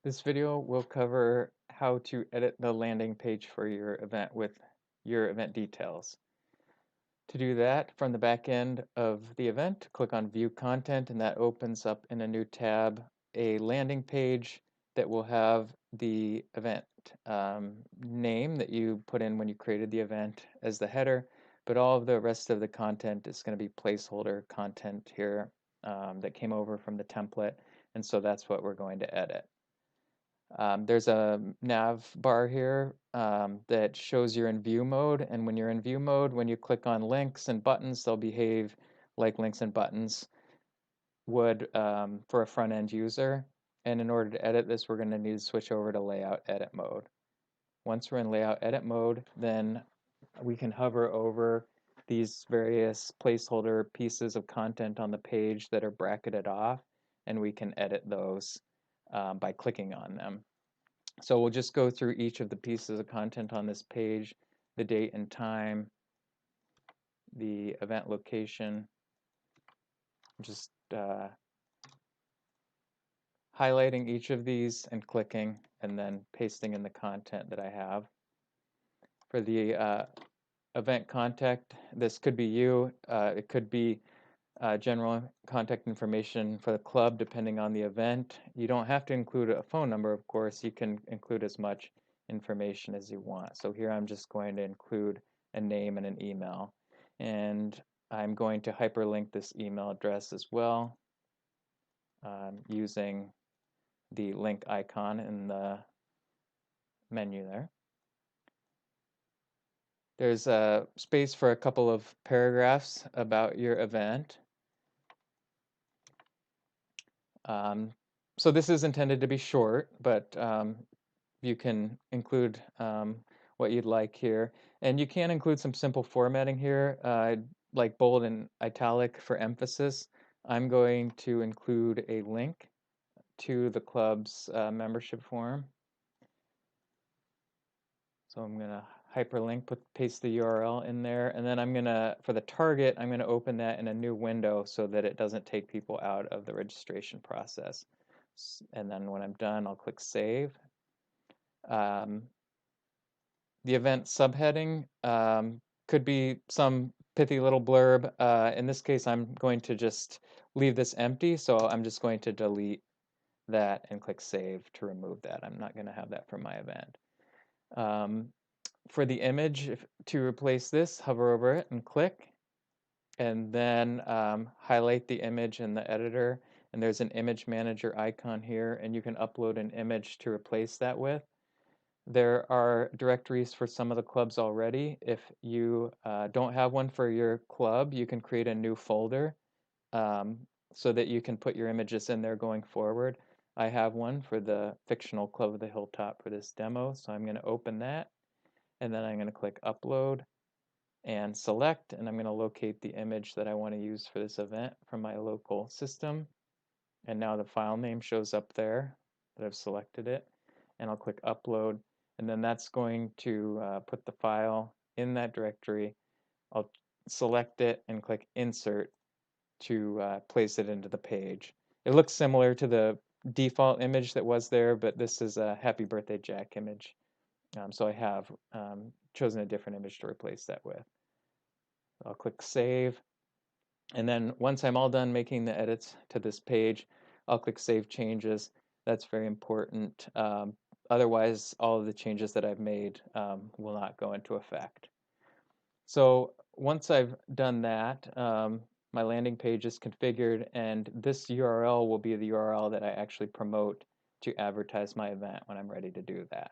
This video will cover how to edit the landing page for your event with your event details. To do that, from the back end of the event, click on View Content, and that opens up in a new tab a landing page that will have the event name that you put in when you created the event as the header, but all of the rest of the content is going to be placeholder content here that came over from the template, and so that's what we're going to edit. There's a nav bar here that shows you're in view mode, and when you're in view mode, when you click on links and buttons, they'll behave like links and buttons would for a front-end user. And in order to edit this, we're going to need to switch over to layout edit mode. Once we're in layout edit mode, then we can hover over these various placeholder pieces of content on the page that are bracketed off, and we can edit those by clicking on them. So we'll just go through each of the pieces of content on this page, the date and time, the event location, just highlighting each of these and clicking, and then pasting in the content that I have. For the event contact, this could be you, it could be general contact information for the club depending on the event. You don't have to include a phone number, of course. You can include as much information as you want. So here I'm just going to include a name and an email. And I'm going to hyperlink this email address as well using the link icon in the menu there. There's a space for a couple of paragraphs about your event. So this is intended to be short, but you can include what you'd like here. And you can include some simple formatting here, like bold and italic for emphasis. I'm going to include a link to the club's membership form. So I'm going to hyperlink, paste the URL in there, and then I'm going to, for the target, I'm going to open that in a new window so that it doesn't take people out of the registration process. And then when I'm done, I'll click Save. The event subheading could be some pithy little blurb. In this case, I'm going to just leave this empty, so I'm just going to delete that and click Save to remove that. I'm not going to have that for my event. For the image, to replace this, hover over it and click, and then highlight the image in the editor, and there's an image manager icon here, and you can upload an image to replace that with. There are directories for some of the clubs already. If you don't have one for your club, you can create a new folder so that you can put your images in there going forward. I have one for the fictional Club of the Hilltop for this demo, so I'm going to open that, and then I'm going to click Upload and select, and I'm going to locate the image that I want to use for this event from my local system. And now the file name shows up there that I've selected it, and I'll click Upload, and then that's going to put the file in that directory. I'll select it and click Insert to place it into the page. It looks similar to the default image that was there, but this is a Happy Birthday Jack image. So I have chosen a different image to replace that with. I'll click Save, and then once I'm all done making the edits to this page, I'll click Save Changes. That's very important. Otherwise, all of the changes that I've made will not go into effect. So once I've done that, my landing page is configured, and this URL will be the URL that I actually promote to advertise my event when I'm ready to do that.